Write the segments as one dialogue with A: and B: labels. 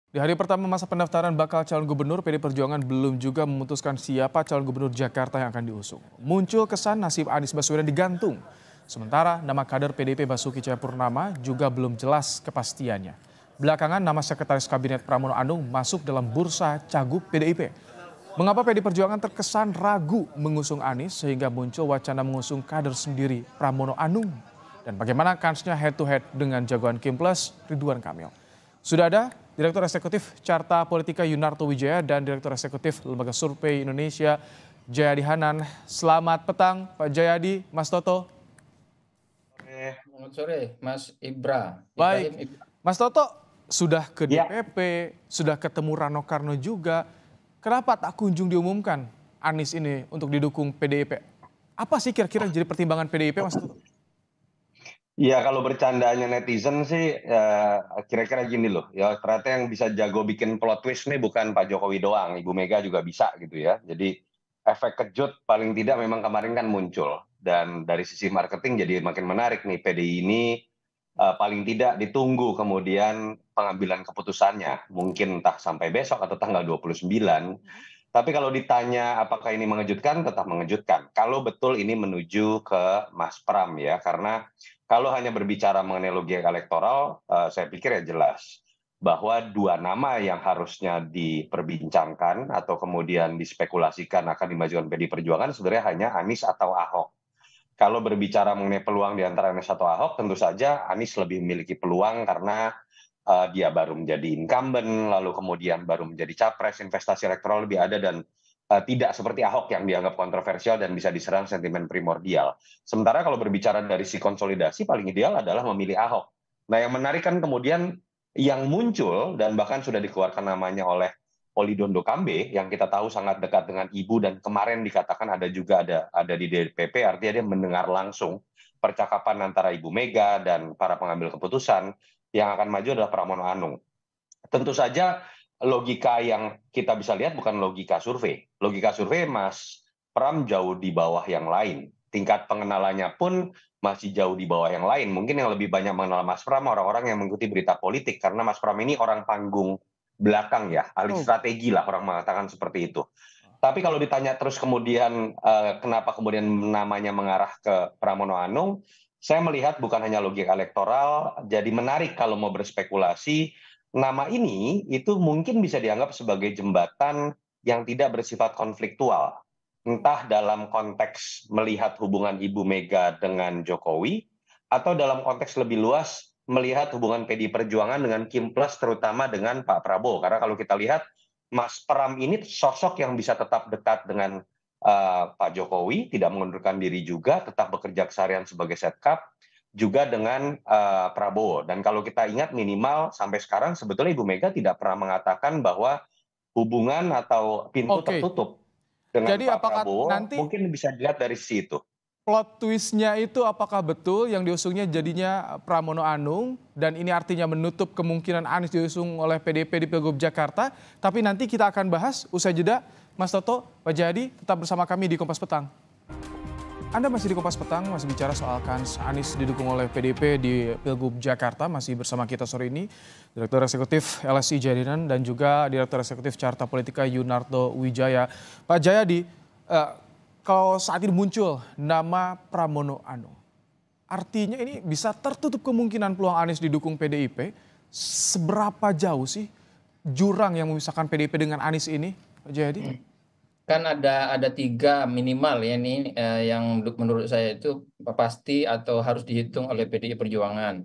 A: Di hari pertama masa pendaftaran bakal calon gubernur, PD Perjuangan belum juga memutuskan siapa calon gubernur Jakarta yang akan diusung. Muncul kesan nasib Anies Baswedan digantung. Sementara nama kader PDIP Basuki Cahayapurnama juga belum jelas kepastiannya. Belakangan nama Sekretaris Kabinet Pramono Anung masuk dalam bursa cagup PDIP. Mengapa PD Perjuangan terkesan ragu mengusung Anies sehingga muncul wacana mengusung kader sendiri Pramono Anung? Dan bagaimana kansnya head to head dengan jagoan Kim Plus Ridwan Kamil? Sudah ada Direktur Eksekutif Carta Politika Yunarto Wijaya dan Direktur Eksekutif Lembaga Survei Indonesia Jayadi Hanan. Selamat petang Pak Jayadi, Mas Toto.
B: Selamat sore, Mas
A: Baik,
B: Ibrahim Ibra.
A: Mas Toto sudah ke
C: Ya,
A: DPP, sudah ketemu Rano Karno juga. Kenapa tak kunjung diumumkan Anies ini untuk didukung PDIP? Apa sih kira-kira jadi pertimbangan PDIP, Mas Toto?
C: ya kalau bercandanya netizen sih kira-kira gini loh. Ya ternyata yang bisa jago bikin plot twist nih bukan Pak Jokowi doang, Ibu Mega juga bisa gitu ya. Jadi efek kejut paling tidak memang kemarin kan muncul. Dan dari sisi marketing jadi makin menarik nih PDI ini paling tidak ditunggu kemudian pengambilan keputusannya. Mungkin entah sampai besok atau tanggal 29. Tapi kalau ditanya apakah ini mengejutkan, tetap mengejutkan. Kalau betul ini menuju ke Mas Pram ya, karena kalau hanya berbicara mengenai logika elektoral, saya pikir ya jelas bahwa dua nama yang harusnya diperbincangkan atau kemudian dispekulasikan akan dimajukan PD Perjuangan sebenarnya hanya Anies atau Ahok. Kalau berbicara mengenai peluang di antara Anies atau Ahok, tentu saja Anies lebih memiliki peluang karena dia baru menjadi incumbent, lalu kemudian baru menjadi capres, investasi elektoral lebih ada dan tidak seperti Ahok yang dianggap kontroversial dan bisa diserang sentimen primordial. Sementara kalau berbicara dari si konsolidasi, paling ideal adalah memilih Ahok. Nah yang menarik kan kemudian yang muncul dan bahkan sudah dikeluarkan namanya oleh Polidondo Kambe yang kita tahu sangat dekat dengan ibu dan kemarin dikatakan ada di DPP, artinya dia mendengar langsung percakapan antara Ibu Mega dan para pengambil keputusan. Yang akan maju adalah Pramono Anung. Tentu saja logika yang kita bisa lihat bukan logika survei. Logika survei Mas Pram jauh di bawah yang lain. Tingkat pengenalannya pun masih jauh di bawah yang lain. Mungkin yang lebih banyak mengenal Mas Pram orang-orang yang mengikuti berita politik karena Mas Pram ini orang panggung belakang ya, ahli
A: Oh,
C: strategi lah orang mengatakan seperti itu. Tapi kalau ditanya terus kemudian kenapa kemudian namanya mengarah ke Pramono Anung, saya melihat bukan hanya logika elektoral, jadi menarik kalau mau berspekulasi, nama ini itu mungkin bisa dianggap sebagai jembatan yang tidak bersifat konfliktual. Entah dalam konteks melihat hubungan Ibu Mega dengan Jokowi, atau dalam konteks lebih luas melihat hubungan PD Perjuangan dengan Kim Plus, terutama dengan Pak Prabowo. Karena kalau kita lihat, Mas Pram ini sosok yang bisa tetap dekat dengan Pak Jokowi, tidak mengundurkan diri juga, tetap bekerja keseharian sebagai setcap, juga dengan Prabowo. Dan kalau kita ingat minimal sampai sekarang sebetulnya Ibu Mega tidak pernah mengatakan bahwa hubungan atau pintu
A: oke.
C: tertutup dengan
A: Jadi
C: Pak
A: apakah
C: Prabowo
A: nanti
C: mungkin bisa dilihat dari situ.
A: plot twistnya itu apakah betul yang diusungnya jadinya Pramono Anung dan ini artinya menutup kemungkinan Anies diusung oleh PDIP di Pilgub Jakarta. Tapi nanti kita akan bahas usai jeda. Mas Toto, Pak Jayadi tetap bersama kami di Kompas Petang. Anda masih di Kompas Petang, masih bicara soal kans Anies didukung oleh PDIP di Pilgub Jakarta. Masih bersama kita sore ini Direktur Eksekutif LSI Jadinan dan juga Direktur Eksekutif Carta Politika Yunarto Wijaya. Pak Jayadi, kalau saat ini muncul nama Pramono Anung, artinya ini bisa tertutup kemungkinan peluang Anies didukung PDIP. Seberapa jauh sih jurang yang memisahkan PDIP dengan Anies ini, Pak Jayadi?
B: Kan ada tiga minimal ya ini yang menurut saya itu pasti atau harus dihitung oleh PDI Perjuangan.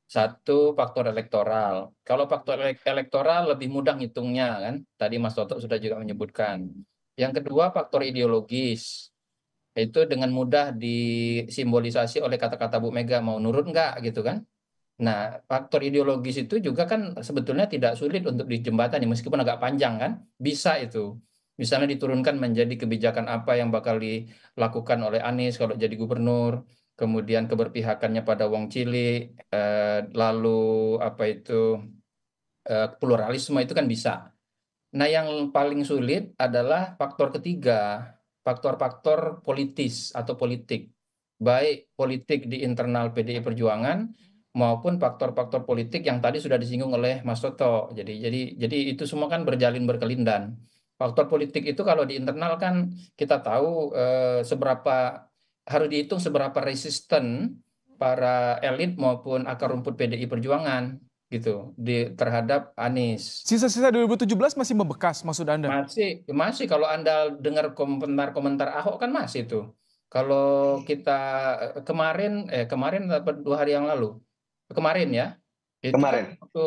B: Satu, faktor elektoral. Kalau faktor elektoral lebih mudah ngitungnya kan. Tadi Mas Toto sudah juga menyebutkan. Yang kedua, faktor ideologis. Itu dengan mudah disimbolisasi oleh kata-kata Bu Mega, mau nurut nggak gitu kan. Nah, faktor ideologis itu juga kan sebetulnya tidak sulit untuk dijembatani meskipun agak panjang kan, bisa itu. Misalnya diturunkan menjadi kebijakan apa yang bakal dilakukan oleh Anies kalau jadi gubernur, kemudian keberpihakannya pada wong cilik, lalu apa itu pluralisme itu kan bisa. Nah, yang paling sulit adalah faktor ketiga, faktor-faktor politis atau politik. Baik politik di internal PDI Perjuangan maupun faktor-faktor politik yang tadi sudah disinggung oleh Mas Toto. Jadi itu semua kan berjalin berkelindan. Faktor politik itu kalau di internal kan kita tahu seberapa harus dihitung seberapa resisten para elit maupun akar rumput PDI Perjuangan gitu terhadap Anies.
A: Sisa-sisa 2017 masih membekas maksud Anda?
B: Masih kalau Anda dengar komentar-komentar Ahok kan masih tuh. Kalau kita kemarin atau 2 hari yang lalu, kemarin ya, itu kan
C: Kemarin.
B: waktu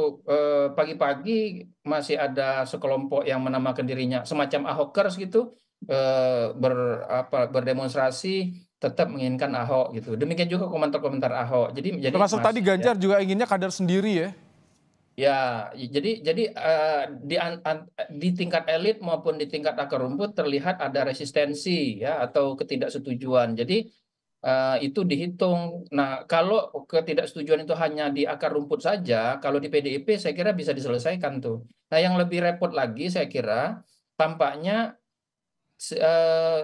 B: pagi-pagi masih ada sekelompok yang menamakan dirinya semacam Ahokers gitu, berdemonstrasi tetap menginginkan Ahok gitu. Demikian juga komentar-komentar Ahok. Jadi
A: Termasuk tadi
B: masih ya.
A: Ganjar juga inginnya kader sendiri ya?
B: Ya, jadi di tingkat elit maupun di tingkat akar rumput terlihat ada resistensi ya atau ketidaksetujuan. Jadi itu dihitung. Nah, kalau ketidaksetujuan itu hanya di akar rumput saja, kalau di PDIP saya kira bisa diselesaikan tuh. Nah, yang lebih repot lagi saya kira tampaknya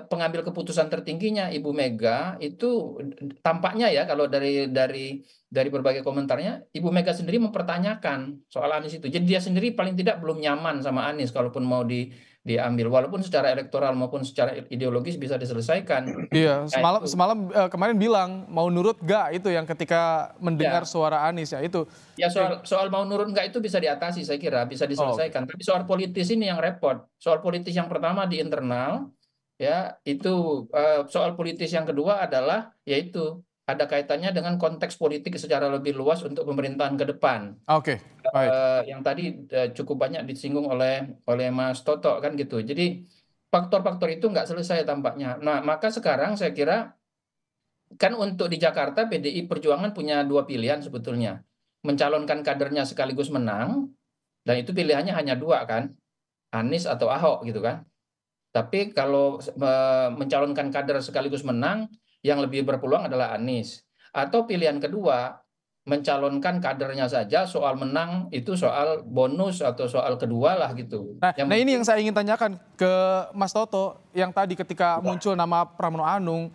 B: pengambil keputusan tertingginya Ibu Mega itu tampaknya ya kalau dari berbagai komentarnya Ibu Mega sendiri mempertanyakan soal Anies itu. Jadi dia sendiri paling tidak belum nyaman sama Anies kalaupun mau diambil walaupun secara elektoral maupun secara ideologis bisa diselesaikan.
A: Iya,
B: Nah,
A: semalam
B: itu
A: semalam kemarin bilang mau nurut gak itu yang ketika mendengar
B: ya.
A: suara Anies ya itu.
B: Ya soal mau nurun nggak itu bisa diatasi saya kira bisa
A: Oh, oke.
B: diselesaikan. Tapi soal politis ini yang repot. Soal politis yang pertama di internal ya itu soal politis yang kedua adalah yaitu ada kaitannya dengan konteks politik secara lebih luas untuk pemerintahan ke depan.
A: Oke, baik.
B: Yang tadi cukup banyak disinggung oleh Mas Toto kan gitu. Jadi faktor-faktor itu nggak selesai tampaknya. Nah maka sekarang saya kira kan untuk di Jakarta PDI Perjuangan punya 2 pilihan sebetulnya. Mencalonkan kadernya sekaligus menang, dan itu pilihannya hanya 2 kan, Anies atau Ahok gitu kan. Tapi kalau mencalonkan kader sekaligus menang, yang lebih berpeluang adalah Anies. Atau pilihan kedua, mencalonkan kadernya saja, soal menang itu soal bonus atau soal kedua lah gitu. Yang
A: Nah ini yang
B: penting
A: saya ingin tanyakan ke Mas Toto yang tadi ketika muncul nama Pramono Anung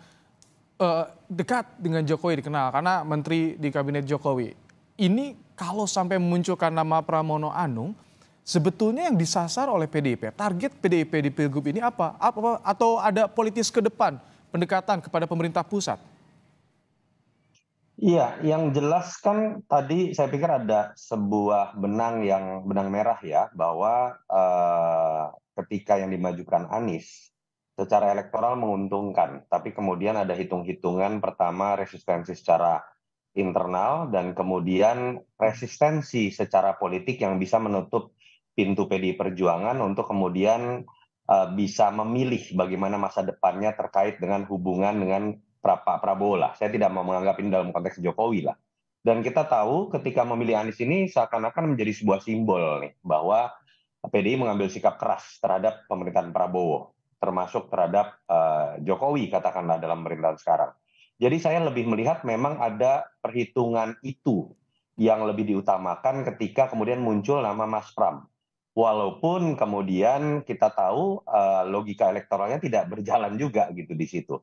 A: dekat dengan Jokowi dikenal karena menteri di kabinet Jokowi. Ini kalau sampai memunculkan nama Pramono Anung, sebetulnya yang disasar oleh PDIP, target PDIP di Pilgub ini apa? Atau ada politis ke depan, pendekatan kepada pemerintah pusat?
C: Iya, yang jelas kan tadi saya pikir ada sebuah benang merah ya, bahwa ketika yang dimajukan Anies secara elektoral menguntungkan, tapi kemudian ada hitung-hitungan pertama resistensi secara internal dan kemudian resistensi secara politik yang bisa menutup pintu PDI Perjuangan untuk kemudian bisa memilih bagaimana masa depannya terkait dengan hubungan dengan Pak Prabowo lah. Saya tidak mau menganggap ini dalam konteks Jokowi lah. Dan kita tahu ketika memilih Anies ini seakan-akan menjadi sebuah simbol nih bahwa PDI mengambil sikap keras terhadap pemerintahan Prabowo, termasuk terhadap Jokowi katakanlah dalam pemerintahan sekarang. Jadi saya lebih melihat memang ada perhitungan itu yang lebih diutamakan ketika kemudian muncul nama Mas Pram. Walaupun kemudian kita tahu logika elektoralnya tidak berjalan juga gitu di situ.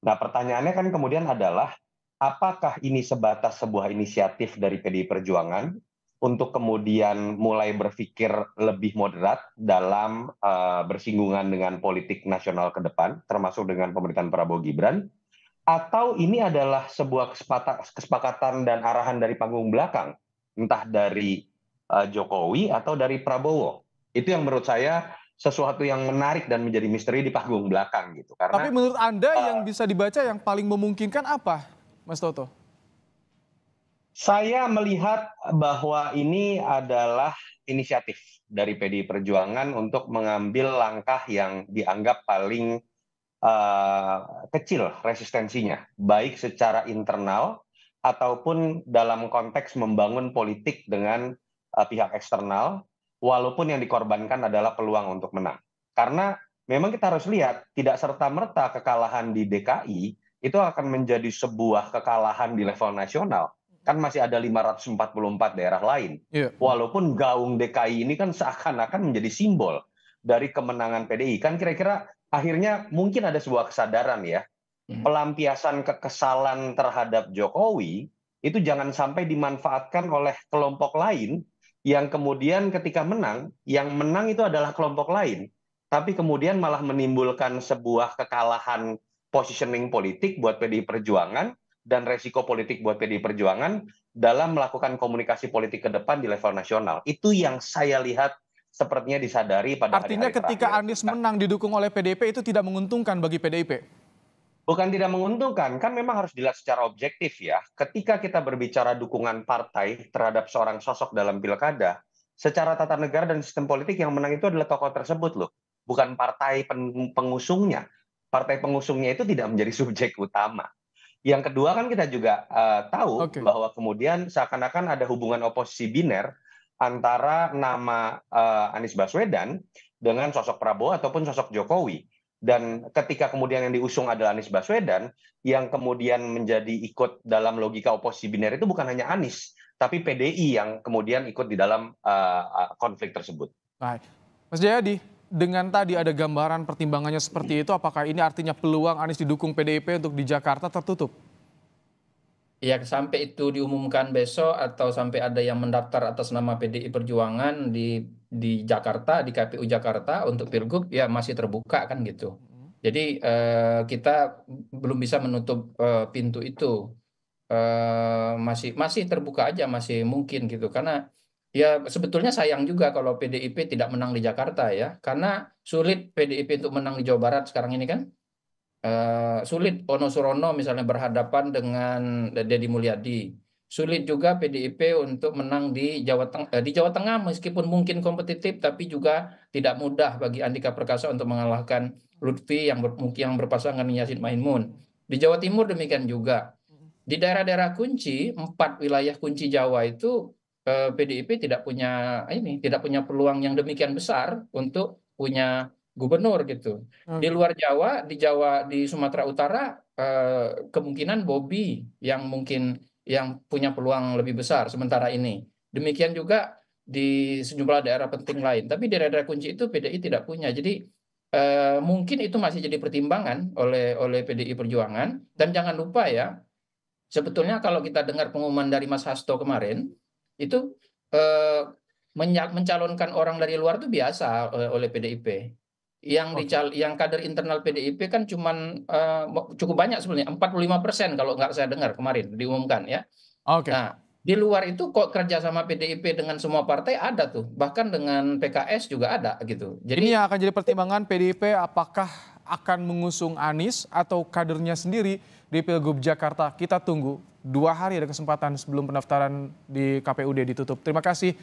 C: Nah, pertanyaannya kan kemudian adalah apakah ini sebatas sebuah inisiatif dari PDI Perjuangan untuk kemudian mulai berpikir lebih moderat dalam bersinggungan dengan politik nasional ke depan, termasuk dengan pemerintahan Prabowo Gibran, atau ini adalah sebuah kesepakatan dan arahan dari panggung belakang, entah dari Jokowi atau dari Prabowo. Itu yang menurut saya sesuatu yang menarik dan menjadi misteri di panggung belakang gitu.
A: Tapi
C: Karena
A: menurut Anda yang bisa dibaca yang paling memungkinkan apa, Mas Toto?
C: saya melihat bahwa ini adalah inisiatif dari PDI Perjuangan untuk mengambil langkah yang dianggap paling kecil resistensinya, baik secara internal ataupun dalam konteks membangun politik dengan pihak eksternal, walaupun yang dikorbankan adalah peluang untuk menang. Karena memang kita harus lihat, tidak serta-merta kekalahan di DKI itu akan menjadi sebuah kekalahan di level nasional. Kan masih ada 544 daerah lain.
A: Iya.
C: Walaupun gaung DKI ini kan seakan-akan menjadi simbol dari kemenangan PDI. Kan kira-kira akhirnya mungkin ada sebuah kesadaran ya, pelampiasan kekesalan terhadap Jokowi itu jangan sampai dimanfaatkan oleh kelompok lain yang kemudian ketika menang, yang menang itu adalah kelompok lain, tapi kemudian malah menimbulkan sebuah kekalahan positioning politik buat PDI Perjuangan dan resiko politik buat PDI Perjuangan dalam melakukan komunikasi politik ke depan di level nasional. Itu yang saya lihat sepertinya disadari pada
A: Artinya
C: hari-hari
A: ketika
C: terakhir.
A: Anies menang didukung oleh PDIP itu tidak menguntungkan bagi PDIP?
C: Bukan tidak menguntungkan, kan memang harus dilihat secara objektif ya. Ketika kita berbicara dukungan partai terhadap seorang sosok dalam pilkada, secara tata negara dan sistem politik yang menang itu adalah tokoh tersebut loh, bukan partai pengusungnya. Partai pengusungnya itu tidak menjadi subjek utama. Yang kedua kan kita juga tahu
A: Oke.
C: bahwa kemudian seakan-akan ada hubungan oposisi biner antara nama Anies Baswedan dengan sosok Prabowo ataupun sosok Jokowi. Dan ketika kemudian yang diusung adalah Anies Baswedan, yang kemudian menjadi ikut dalam logika oposisi biner itu bukan hanya Anies, tapi PDI yang kemudian ikut di dalam konflik tersebut.
A: Baik. Mas Jayadi, dengan tadi ada gambaran pertimbangannya seperti itu, apakah ini artinya peluang Anies didukung PDIP untuk di Jakarta tertutup?
B: Ya, sampai itu diumumkan besok atau sampai ada yang mendaftar atas nama PDI Perjuangan di Jakarta, di KPU Jakarta untuk Pilgub, ya masih terbuka kan gitu. Jadi kita belum bisa menutup pintu itu. Masih terbuka aja, masih mungkin gitu. Karena ya sebetulnya sayang juga kalau PDIP tidak menang di Jakarta ya. Karena sulit PDIP untuk menang di Jawa Barat sekarang ini kan. Sulit Ono Surono misalnya berhadapan dengan Deddy Mulyadi. Sulit juga PDIP untuk menang di Jawa Tengah meskipun mungkin kompetitif tapi juga tidak mudah bagi Andika Perkasa untuk mengalahkan Lutfi yang berpasangan dengan Yassin Maimun. Di Jawa Timur demikian juga. Di daerah-daerah kunci, 4 wilayah kunci Jawa itu PDIP tidak punya peluang yang demikian besar untuk punya gubernur gitu. Di luar Jawa, di Sumatera Utara kemungkinan Bobi yang punya peluang lebih besar sementara ini. Demikian juga di sejumlah daerah penting lain. Tapi di daerah kunci itu PDI tidak punya. Jadi mungkin itu masih jadi pertimbangan oleh PDI Perjuangan. Dan jangan lupa ya, sebetulnya kalau kita dengar pengumuman dari Mas Hasto kemarin, itu mencalonkan orang dari luar itu biasa oleh PDIP. Yang kader internal PDIP kan cuman cukup banyak sebenarnya, 45% kalau nggak saya dengar kemarin diumumkan ya.
A: Oke.
B: Nah, di luar itu kok kerjasama PDIP dengan semua partai ada tuh, bahkan dengan PKS juga ada gitu.
A: Ini
B: Jadi
A: yang akan jadi pertimbangan PDIP apakah akan mengusung Anies atau kadernya sendiri di Pilgub Jakarta. Kita tunggu 2 hari ada kesempatan sebelum pendaftaran di KPUD ditutup. Terima kasih.